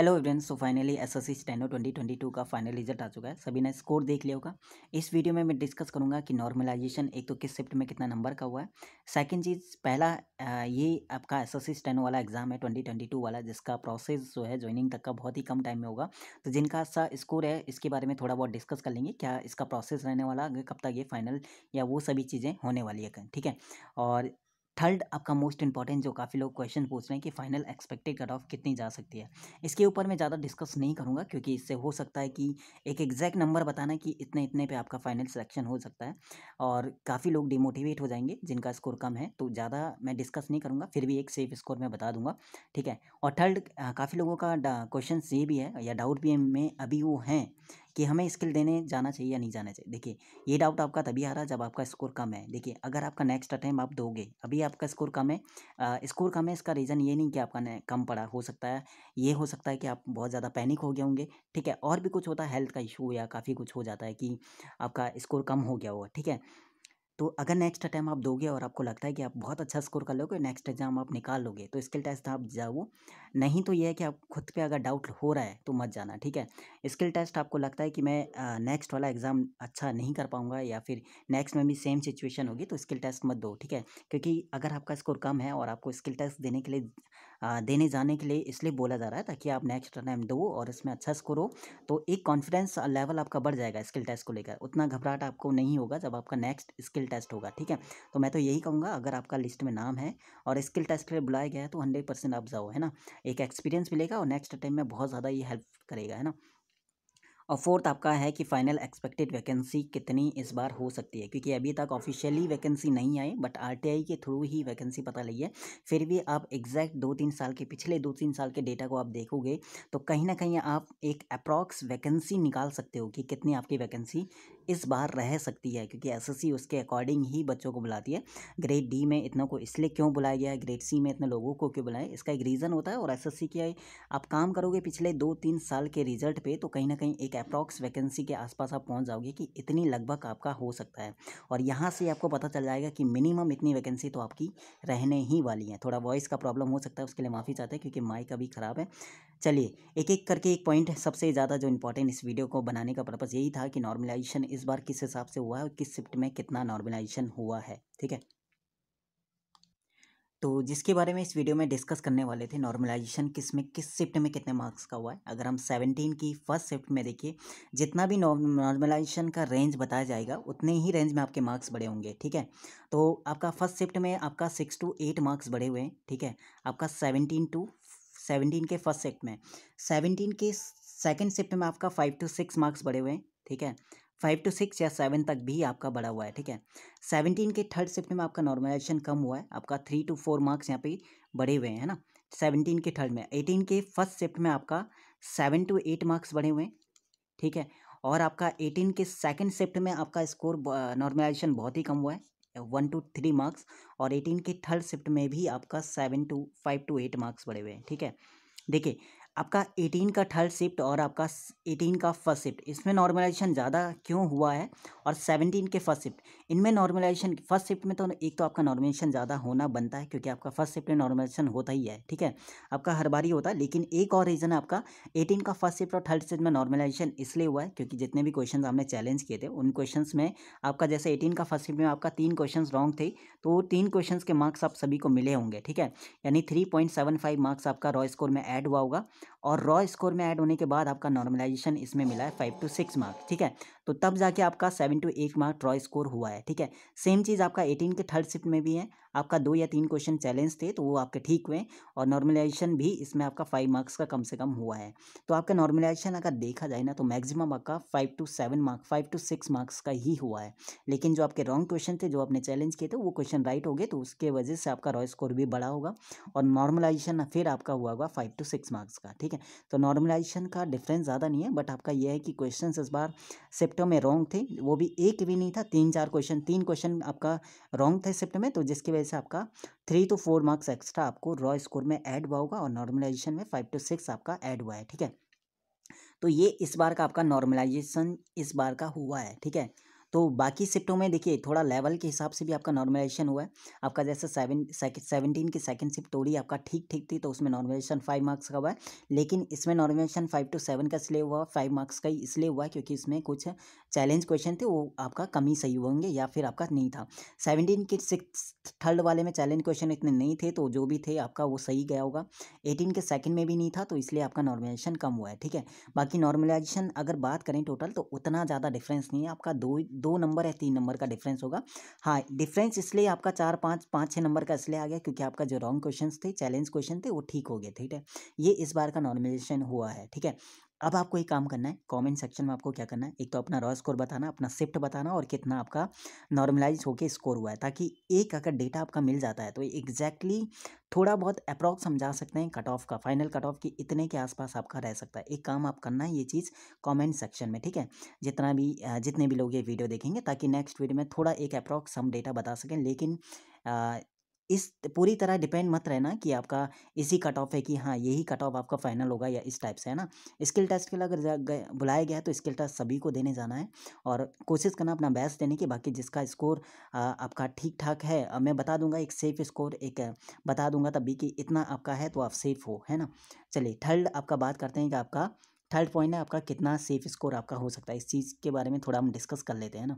Hello everyone. So finally SSC steno 2022 का final result आ चुका है। सभी ने स्कोर देख लिया होगा। इस वीडियो में मैं डिस्कस करूंगा कि नॉर्मलाइजेशन एक तो किस शिफ्ट में कितना नंबर का हुआ है। सेकंड चीज़, पहला ये आपका एसएससी स्टेनो वाला एग्जाम है 2022 वाला, जिसका प्रोसेस जो है ज्वाइनिंग तक का बहुत ही कम टाइम में होगा। तो जिनका अच्छा स्कोर है इसके बारे में थोड़ा बहुत डिस्कस कर लेंगे, क्या इसका प्रोसेस रहने वाला, आगे कब तक ये फाइनल या वो सभी चीज़ें होने वाली है, ठीक है। और थर्ड आपका मोस्ट इंपॉर्टेंट, जो काफ़ी लोग क्वेश्चन पूछ रहे हैं कि फाइनल एक्सपेक्टेड कट ऑफ कितनी जा सकती है। इसके ऊपर मैं ज़्यादा डिस्कस नहीं करूँगा, क्योंकि इससे हो सकता है कि एक एग्जैक्ट नंबर बताना कि इतने इतने पे आपका फाइनल सिलेक्शन हो सकता है, और काफ़ी लोग डिमोटिवेट हो जाएंगे जिनका स्कोर कम है। तो ज़्यादा मैं डिस्कस नहीं करूँगा, फिर भी एक सेफ स्कोर मैं बता दूंगा, ठीक है। और थर्ड, काफ़ी लोगों का क्वेश्चन ये भी है या डाउट भी है में अभी वो हैं कि हमें स्किल देने जाना चाहिए या नहीं जाना चाहिए। देखिए, ये डाउट आपका तभी आ रहा है जब आपका स्कोर कम है। देखिए, अगर आपका नेक्स्ट अटेम्प्ट आप दोगे, अभी आपका स्कोर कम है, स्कोर कम है, इसका रीज़न ये नहीं कि आपका कम पड़ा, हो सकता है ये हो सकता है कि आप बहुत ज़्यादा पैनिक हो गए होंगे, ठीक है। और भी कुछ होता है, हेल्थ का इशू या काफ़ी कुछ हो जाता है कि आपका स्कोर कम हो गया होगा, ठीक है। तो अगर नेक्स्ट अटैम्प्ट आप दोगे और आपको लगता है कि आप बहुत अच्छा स्कोर कर लोगे, नेक्स्ट एग्जाम आप निकाल लोगे, तो स्किल टेस्ट आप जाओ। नहीं तो ये है कि आप खुद पे अगर डाउट हो रहा है तो मत जाना, ठीक है। स्किल टेस्ट आपको लगता है कि मैं नेक्स्ट वाला एग्ज़ाम अच्छा नहीं कर पाऊंगा या फिर नेक्स्ट में भी सेम सिचुएशन होगी, तो स्किल टेस्ट मत दो, ठीक है। क्योंकि अगर आपका स्कोर कम है और आपको स्किल टेस्ट देने के लिए देने जाने के लिए इसलिए बोला जा रहा है ताकि आप नेक्स्ट अटैम्प्ट दो और इसमें अच्छा स्कोर हो, तो एक कॉन्फिडेंस लेवल आपका बढ़ जाएगा स्किल टेस्ट को लेकर। उतना घबराहट आपको नहीं होगा जब आपका नेक्स्ट स्किल टेस्ट होगा, ठीक है। तो मैं तो यही कहूँगा, अगर आपका लिस्ट में नाम है और स्किल टेस्ट के लिए बुलाया गया है तो 100% आप जाओ, है ना। एक एक्सपीरियंस मिलेगा और नेक्स्ट टाइम में बहुत ज़्यादा ये हेल्प करेगा, है ना। और फोर्थ आपका है कि फाइनल एक्सपेक्टेड वैकेंसी कितनी इस बार हो सकती है, क्योंकि अभी तक ऑफिशियली वैकेंसी नहीं आई, बट आरटीआई के थ्रू ही वैकेंसी पता लगी है। फिर भी आप एग्जैक्ट 2-3 साल के, पिछले 2-3 साल के डेटा को आप देखोगे तो कहीं ना कहीं आप एक अप्रॉक्स वैकेंसी निकाल सकते हो कि कितनी आपकी वैकेंसी इस बार रह सकती है, क्योंकि एसएससी उसके अकॉर्डिंग ही बच्चों को बुलाती है। ग्रेड डी में इतनों को इसलिए क्यों बुलाया गया है, ग्रेड सी में इतने लोगों को क्यों बुलाए, इसका एक रीज़न होता है। और एसएससी की आप काम करोगे पिछले 2-3 साल के रिजल्ट पे, तो कहीं ना कहीं एक अप्रॉक्स वैकेंसी के आसपास आप पहुंच जाओगे कि इतनी लगभग आपका हो सकता है। और यहाँ से आपको पता चल जाएगा कि मिनिमम इतनी वैकेंसी तो आपकी रहने ही वाली है। थोड़ा वॉइस का प्रॉब्लम हो सकता है, उसके लिए माफ़ी चाहते हैं क्योंकि माइक अभी ख़राब है। चलिए, एक एक करके एक पॉइंट, सबसे ज़्यादा जो इंपॉर्टेंट इस वीडियो को बनाने का पर्पज़ यही था कि नॉर्मलाइजेशन इस बार किस हिसाब से हुआ है और किस शिफ्ट में कितना नॉर्मलाइजेशन हुआ है, ठीक है। तो जिसके बारे में इस वीडियो में डिस्कस करने वाले थे, नॉर्मलाइजेशन किस में, किस शिफ्ट में कितने मार्क्स का हुआ है। अगर हम 17 की फर्स्ट शिफ्ट में देखिए, जितना भी नॉर्मलाइजेशन का रेंज बताया जाएगा उतने ही रेंज में आपके मार्क्स बढ़े होंगे, ठीक है। तो आपका फर्स्ट शिफ्ट में आपका 6 to 8 मार्क्स बढ़े हुए हैं, ठीक है। आपका 17 के फर्स्ट शिफ्ट में, 17 के सेकेंड शिफ्ट में आपका 5 to 6 मार्क्स बढ़े हुए हैं, ठीक है। 5 to 6 या 7 तक भी आपका बढ़ा हुआ है, ठीक है। 17 के थर्ड शिफ्ट में आपका नॉर्मलाइजेशन कम हुआ है, आपका 3 to 4 मार्क्स यहाँ पे बढ़े हुए हैं, है ना। 17 के थर्ड में, 18 के फर्स्ट शिफ्ट में आपका 7 to 8 मार्क्स बढ़े हुए हैं, ठीक है। और आपका 18 के सेकंड शिफ्ट में आपका स्कोर नॉर्मलाइजेशन बहुत ही कम हुआ है, 1 to 3 मार्क्स। और 18 के थर्ड शिफ्ट में भी आपका 5 to 8 मार्क्स बढ़े हुए हैं, ठीक है। देखिए, आपका 18 का थर्ड शिफ्ट और आपका 18 का फर्स्ट शिफ्ट, इसमें नॉर्मलाइजेशन ज़्यादा क्यों हुआ है, और 17 के फर्स्ट शिफ्ट, इनमें नॉर्मलाइजेशन फर्स्ट शिफ्ट में तो एक तो आपका नॉर्मलाइजेशन ज़्यादा होना बनता है, क्योंकि आपका फर्स्ट शिफ्ट में नॉर्मलाइजेशन होता ही है, ठीक है। आपका हर बार ही होता है। लेकिन एक और रीज़न है आपका 18 का फर्स्ट शिफ्ट और थर्ड शिफ्ट में नॉर्मलाइजेशन इसलिए हुआ है क्योंकि जितने भी क्वेश्चन आपने चैलेंज किए थे उन क्वेश्चन में आपका, जैसे 18 का फर्स्ट शिफ्ट में आपका 3 क्वेश्चन रॉन्ग थे, तो वो 3 क्वेश्चन के मार्क्स आप सभी को मिले होंगे, ठीक है। यानी 3.75 मार्क्स आपका रॉ स्कोर में ऐड हुआ होगा, और रॉ स्कोर में ऐड होने के बाद आपका नॉर्मलाइजेशन इसमें मिला है 5 to 6 मार्क्स, ठीक है। तो तब जाके आपका 7 to 8 मार्क रॉ स्कोर हुआ है, ठीक है। सेम चीज़ आपका 18 के थर्ड शिफ्ट में भी है, आपका 2 या 3 क्वेश्चन चैलेंज थे तो वो आपके ठीक हुए, और नॉर्मलाइजेशन भी इसमें आपका 5 मार्क्स का कम से कम हुआ है। तो आपका नॉर्मलाइजेशन अगर देखा जाए ना, तो मैक्सिमम आपका 5 to 6 मार्क्स का ही हुआ है। लेकिन जो आपके रॉन्ग क्वेश्चन थे, जो आपने चैलेंज किए थे, वो क्वेश्चन राइट हो गए, तो उसके वजह से आपका रॉ स्कोर भी बढ़ा होगा, और नॉर्मलाइजेशन फिर आपका हुआ होगा 5 to 6 मार्क्स का, ठीक है। तो नॉर्मलाइजेशन का डिफरेंस ज़्यादा नहीं है, बट आपका यह है कि क्वेश्चन इस बार शिफ्टों में रॉन्ग थे, वो भी एक भी नहीं था, 3-4 क्वेश्चन, 3 क्वेश्चन आपका रॉन्ग थे शिफ्ट में, तो जिसकी वजह से आपका 3 to 4 मार्क्स एक्स्ट्रा आपको रॉ स्कोर में ऐड हुआ होगा, और नॉर्मलाइजेशन में 5 to 6 आपका ऐड हुआ है, ठीक है। तो ये इस बार का आपका नॉर्मलाइजेशन इस बार का हुआ है, ठीक है। तो बाकी शिफ्टों में देखिए थोड़ा लेवल के हिसाब से भी आपका नॉर्मलाइजेशन हुआ है। आपका जैसे 17 की सेकंड शिफ्ट थोड़ी आपका ठीक ठीक थी, तो उसमें नॉर्मलाइजेशन 5 मार्क्स का हुआ है। लेकिन इसमें नॉर्मलाइजेशन 5 to 7 का इसलिए हुआ, 5 मार्क्स का ही इसलिए हुआ क्योंकि इसमें कुछ चैलेंज क्वेश्चन थे, वो आपका कम ही सही होंगे या फिर आपका नहीं था। 17 के सिक्स थर्ड वाले में चैलेंज क्वेश्चन इतने नहीं थे, तो जो भी थे आपका वो सही गया होगा। 18 के सेकंड में भी नहीं था, तो इसलिए आपका नॉर्मलाइजेशन कम हुआ है, ठीक है। बाकी नॉर्मलाइजेशन अगर बात करें टोटल, तो उतना ज़्यादा डिफरेंस नहीं है आपका, दो नंबर या 3 नंबर का डिफरेंस होगा। हाँ, डिफरेंस इसलिए आपका 4 5 5 6 नंबर का इसलिए आ गया क्योंकि आपका जो रॉन्ग क्वेश्चन थे, चैलेंज क्वेश्चन थे, वो ठीक हो गए, ठीक है। ये इस बार का नॉर्मलाइजेशन हुआ है, ठीक है। अब आपको एक काम करना है, कमेंट सेक्शन में आपको क्या करना है, एक तो अपना रॉ स्कोर बताना, अपना शिफ्ट बताना और कितना आपका नॉर्मलाइज होके स्कोर हुआ है, ताकि एक अगर डेटा आपका मिल जाता है तो एग्जैक्टली थोड़ा बहुत अप्रॉक्स समझा सकते हैं कट ऑफ का, फाइनल कट ऑफ की इतने के आसपास आपका रह सकता है। एक काम आप करना है ये चीज़ कमेंट सेक्शन में, ठीक है, जितने भी लोग ये वीडियो देखेंगे, ताकि नेक्स्ट वीडियो में थोड़ा एक अप्रॉक्स हम डेटा बता सकें। लेकिन अ, इस पूरी तरह डिपेंड मत रहना कि आपका इसी कट ऑफ है कि हाँ यही कट ऑफ आपका फाइनल होगा या इस टाइप से, है ना। स्किल टेस्ट के लिए अगर बुलाया गया है तो स्किल टेस्ट सभी को देने जाना है और कोशिश करना अपना बेस्ट देने की। बाकी जिसका स्कोर आपका ठीक ठाक है, मैं बता दूंगा एक सेफ स्कोर, एक बता दूंगा तभी कि इतना आपका है तो आप सेफ हो, है ना। चलिए थर्ड आपका बात करते हैं कि आपका थर्ड पॉइंट है आपका कितना सेफ स्कोर आपका हो सकता है। इस चीज़ के बारे में थोड़ा हम डिस्कस कर लेते हैं ना।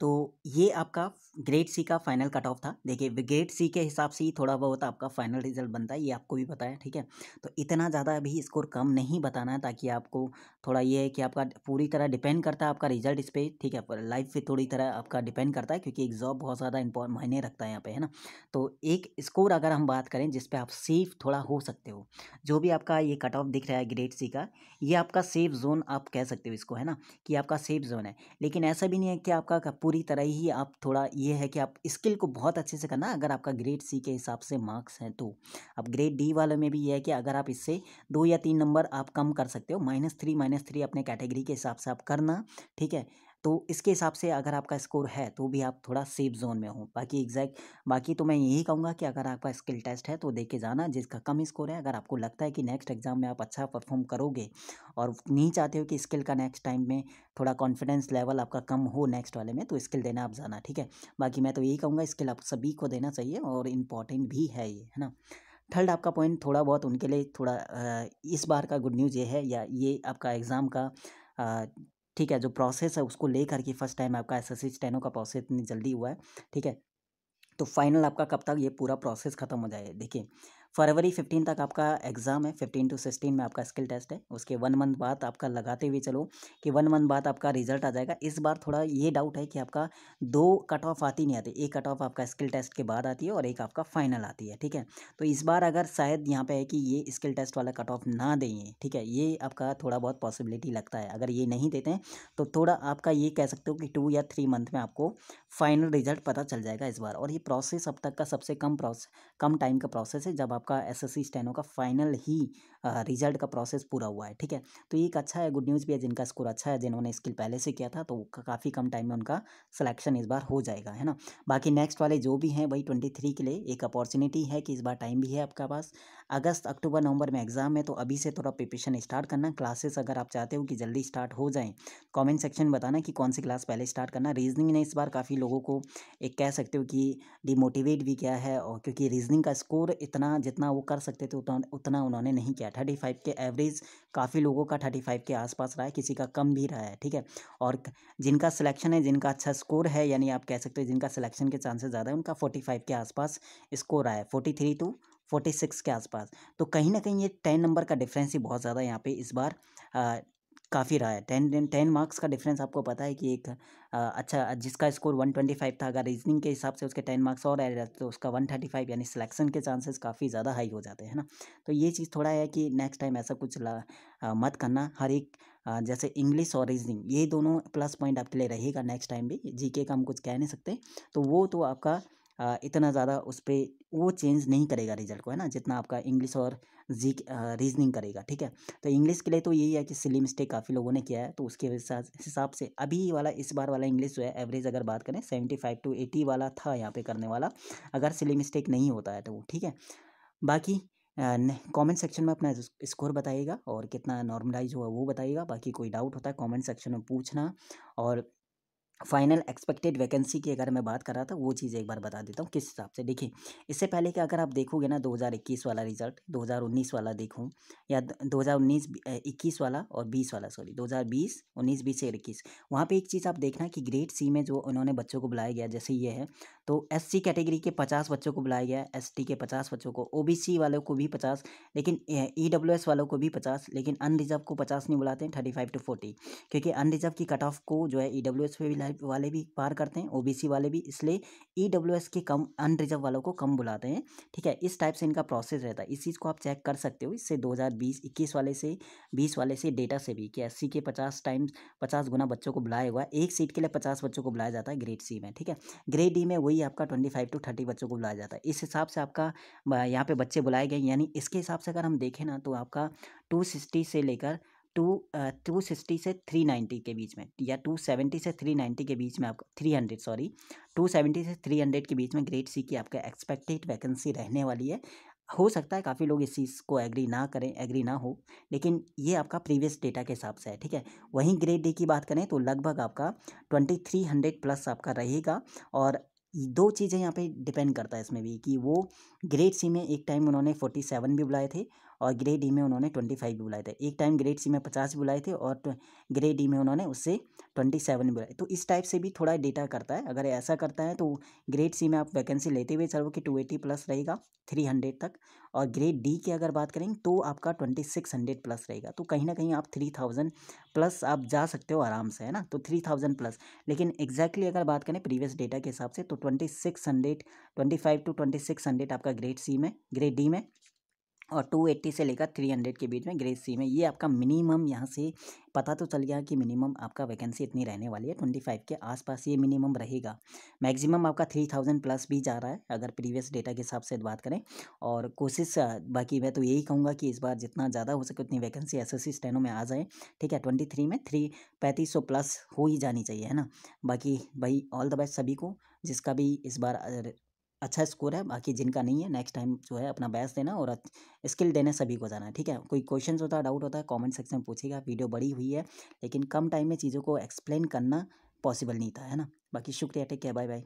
तो ये आपका ग्रेड सी का फाइनल कट ऑफ था। देखिए ग्रेड सी के हिसाब से ही थोड़ा बहुत आपका फाइनल रिजल्ट बनता है, ये आपको भी पता है, ठीक है। तो इतना ज़्यादा अभी स्कोर कम नहीं बताना है, ताकि आपको थोड़ा ये है कि आपका पूरी तरह डिपेंड करता है आपका रिजल्ट इस पर, ठीक है। पर लाइफ पे थोड़ी तरह आपका डिपेंड करता है क्योंकि एक जॉब बहुत ज़्यादा इंपॉर्टेंट मायने रखता है यहाँ पे, है ना। तो एक स्कोर अगर हम बात करें जिस पे आप सेफ थोड़ा हो सकते हो, जो भी आपका ये कट ऑफ दिख रहा है ग्रेड सी का, ये आपका सेफ जोन आप कह सकते हो इसको, है ना, कि आपका सेफ जोन है। लेकिन ऐसा भी नहीं है कि आपका पूरी तरह ही आप थोड़ा ये है कि आप स्किल को बहुत अच्छे से करना, अगर आपका ग्रेड सी के हिसाब से मार्क्स हैं तो। अब ग्रेड डी वाले में भी ये है कि अगर आप इससे 2 या 3 नंबर आप कम कर सकते हो, -3 अपने कैटेगरी के हिसाब से आप करना, ठीक है। तो इसके हिसाब से अगर आपका स्कोर है तो भी आप थोड़ा सेफ जोन में हो। बाकी तो मैं यही कहूँगा कि अगर आपका स्किल टेस्ट है तो दे के जाना, जिसका कम स्कोर है। अगर आपको लगता है कि नेक्स्ट एग्जाम में आप अच्छा परफॉर्म करोगे और नहीं चाहते हो कि स्किल का नेक्स्ट टाइम में थोड़ा कॉन्फिडेंस लेवल आपका कम हो नेक्स्ट वाले में, तो स्किल देना आप जाना, ठीक है। बाकी मैं तो यही कहूँगा स्किल आप सभी को देना चाहिए और इम्पॉर्टेंट भी है ये, है ना। थर्ड आपका पॉइंट थोड़ा बहुत उनके लिए थोड़ा इस बार का गुड न्यूज़ ये है, या ये आपका एग्ज़ाम का अ, ठीक है, जो प्रोसेस है उसको लेकर के फर्स्ट टाइम आपका एसएससी स्टेनो का प्रोसेस इतनी जल्दी हुआ है, ठीक है। तो फाइनल आपका कब तक ये पूरा प्रोसेस खत्म हो जाए, देखिए फरवरी 15 तक आपका एग्ज़ाम है, 15 to 16 में आपका स्किल टेस्ट है। उसके 1 मंथ बाद आपका लगाते हुए चलो कि 1 मंथ बाद आपका रिजल्ट आ जाएगा। इस बार थोड़ा ये डाउट है कि आपका 2 कट ऑफ आती नहीं आती, एक कट ऑफ आपका स्किल टेस्ट के बाद आती है और एक आपका फाइनल आती है, ठीक है। तो इस बार अगर शायद यहाँ पे है कि ये स्किल टेस्ट वाला कट ऑफ ना दें ये, ठीक है, ये आपका थोड़ा बहुत पॉसिबिलिटी लगता है। अगर ये नहीं देते हैं तो थोड़ा आपका ये कह सकते हो कि 2 या 3 मंथ में आपको फाइनल रिजल्ट पता चल जाएगा इस बार। और ये प्रोसेस अब तक का सबसे कम टाइम का प्रोसेस है, जब आपका एसएससी स्टेनो का फाइनल ही रिजल्ट का प्रोसेस पूरा हुआ है, ठीक है। तो ये एक अच्छा है, गुड न्यूज़ भी है। जिनका स्कोर अच्छा है, जिन्होंने स्किल पहले से किया था, तो काफ़ी कम टाइम में उनका सिलेक्शन इस बार हो जाएगा, है ना। बाकी नेक्स्ट वाले जो भी हैं भाई 23 के लिए एक अपॉर्चुनिटी है कि इस बार टाइम भी है आपका पास। अगस्त अक्टूबर नवंबर में एग्जाम है, तो अभी से थोड़ा प्रिपरेशन स्टार्ट करना। क्लासेस अगर आप चाहते हो कि जल्दी स्टार्ट हो जाएं, कमेंट सेक्शन में बताना कि कौन सी क्लास पहले स्टार्ट करना। रीजनिंग ने इस बार काफ़ी लोगों को एक कह सकते हो कि डिमोटिवेट भी किया है, और क्योंकि रीजनिंग का स्कोर इतना जितना वो कर सकते थे उतना उतना उन्होंने नहीं किया। 35 के एवरेज काफ़ी लोगों का 35 के आसपास रहा है, किसी का कम भी रहा है, ठीक है। और जिनका सिलेक्शन है, जिनका अच्छा स्कोर है, यानी आप कह सकते हो जिनका सिलेक्शन के चांसेस ज़्यादा है, उनका 45 के आसपास स्कोर आया है, 43 to 46 के आसपास। तो कहीं ना कहीं ये 10 नंबर का डिफरेंस ही बहुत ज़्यादा यहाँ पे इस बार काफ़ी रहा है। 10 मार्क्स का डिफरेंस आपको पता है कि एक अच्छा जिसका स्कोर 125 था, अगर रीजनिंग के हिसाब से उसके 10 मार्क्स और ऐड रहते तो उसका 135, यानी सिलेक्शन के चांसेस काफ़ी ज़्यादा हाई हो जाते हैं ना। तो ये चीज़ थोड़ा है कि नेक्स्ट टाइम ऐसा कुछ मत करना। हर एक जैसे इंग्लिश और रीजनिंग ये दोनों प्लस पॉइंट आपके लिए रहेगा नेक्स्ट टाइम भी। जीके का हम कुछ कह नहीं सकते, तो वो तो आपका इतना ज़्यादा उस पर वो चेंज नहीं करेगा रिजल्ट को, है ना, जितना आपका इंग्लिश और रीजनिंग करेगा, ठीक है। तो इंग्लिश के लिए तो यही है कि सिली मिस्टेक काफ़ी लोगों ने किया है, तो उसके हिसाब से अभी वाला इस बार वाला इंग्लिश जो है एवरेज अगर बात करें 75 to 80 वाला था यहाँ पे करने वाला, अगर सिली मिस्टेक नहीं होता है तो वो, ठीक है। बाकी कमेंट सेक्शन में अपना स्कोर बताइएगा और कितना नॉर्मलाइज हुआ वो बताइएगा। बाकी कोई डाउट होता है कमेंट सेक्शन में पूछना। और फाइनल एक्सपेक्टेड वैकेंसी की अगर मैं बात कर रहा था वो चीज़ एक बार बता देता हूँ किस हिसाब से। देखिए, इससे पहले कि अगर आप देखोगे ना 2021 वाला रिजल्ट, 2019 वाला देखूँ या 2019 21 वाला और 20 वाला, सॉरी 2020 19 20 से 21, वहाँ पे एक चीज़ आप देखना कि ग्रेड सी में जो उन्होंने बच्चों को बुलाया गया, जैसे ये है तो एससी कैटेगरी के 50 बच्चों को बुलाया गया, एसटी के 50 बच्चों को, ओबीसी वालों को भी 50, लेकिन ईडब्ल्यूएस वालों को भी 50, लेकिन अनरिजर्व को 50 नहीं बुलाते हैं, 35 to 40, क्योंकि अनरिजर्व की कट ऑफ को जो है ईडब्ल्यूएस पे भी वाले भी पार करते हैं, ओबीसी वाले भी, इसलिए ईडब्ल्यूएस के कम अनरिजर्व वालों को कम बुलाते हैं। ठीक है, इस टाइप से इनका प्रोसेस रहता है। इस चीज़ को आप चेक कर सकते हो इससे 2020-21 वाले से 20 वाले से डेटा से भी कि एससी के 50 टाइम्स 50 गुना बच्चों को बुलाया हुआ है। एक सीट के लिए 50 बच्चों को बुलाया जाता है ग्रेड सी में। ठीक है, ग्रेड डी में वही आपका 25 to 30 बच्चों को बुलाया जाता है। इस हिसाब से आपका यहाँ पे बच्चे बुलाए गए, यानी इसके हिसाब से अगर हम देखें ना तो आपका 260 से लेकर 260 से 390 के बीच में, या 270 से 390 के बीच में आपका 300, सॉरी 270 से 300 के बीच में ग्रेड सी की आपका एक्सपेक्टेड वैकेंसी रहने वाली है। हो सकता है काफ़ी लोग इस चीज़ को एग्री ना करें, एग्री ना हो, लेकिन ये आपका प्रीवियस डेटा के हिसाब से है। ठीक है, वहीं ग्रेड डी की बात करें तो लगभग आपका 2300 प्लस आपका रहेगा। और दो चीज़ें यहाँ पे डिपेंड करता है इसमें भी कि वो ग्रेड सी में एक टाइम उन्होंने 47 भी बुलाए थे और ग्रेड डी में उन्होंने 25 भी बुलाए थे। एक टाइम ग्रेड सी में 50 बुलाए थे और ग्रेड डी में उन्होंने उससे 27 बुलाए। तो इस टाइप से भी थोड़ा डेटा करता है। अगर ऐसा करता है तो ग्रेड सी में आप वैकेंसी लेते हुए चलो कि 280 प्लस रहेगा 300 तक, और ग्रेड डी की अगर बात करें तो आपका 2600 प्लस रहेगा। तो कहीं ना कहीं आप 3000 प्लस आप जा सकते हो आराम से, है ना। तो 3000 प्लस, लेकिन एग्जैक्टली अगर बात करें प्रीवियस डेटा के हिसाब से तो 2600, 25 to 2600 आपका ग्रेड सी में, ग्रेड डी में, और 280 से लेकर 300 के बीच में ग्रेड सी में। ये आपका मिनिमम यहाँ से पता तो चल गया कि मिनिमम आपका वैकेंसी इतनी रहने वाली है, 25 के आसपास ये मिनिमम रहेगा। मैक्सिमम आपका 3000 प्लस भी जा रहा है अगर प्रीवियस डेटा के हिसाब से बात करें। और कोशिश बाकी मैं तो यही कहूँगा कि इस बार जितना ज़्यादा हो सके उतनी वैकेंसी एसएससी स्टेनो में आ जाए। ठीक है, 23 में 3500 प्लस हो ही जानी चाहिए, है ना। बाकी भाई ऑल द बेस्ट सभी को, जिसका भी इस बार अच्छा स्कोर है। बाकी जिनका नहीं है नेक्स्ट टाइम जो है अपना बेस्ट देना और स्किल देने सभी को जाना है। ठीक है, कोई क्वेश्चंस होता है, डाउट होता है, कमेंट सेक्शन में पूछेगा। वीडियो बड़ी हुई है लेकिन कम टाइम में चीज़ों को एक्सप्लेन करना पॉसिबल नहीं था, है ना। बाकी शुक्रिया, टेक केयर, बाय बाय।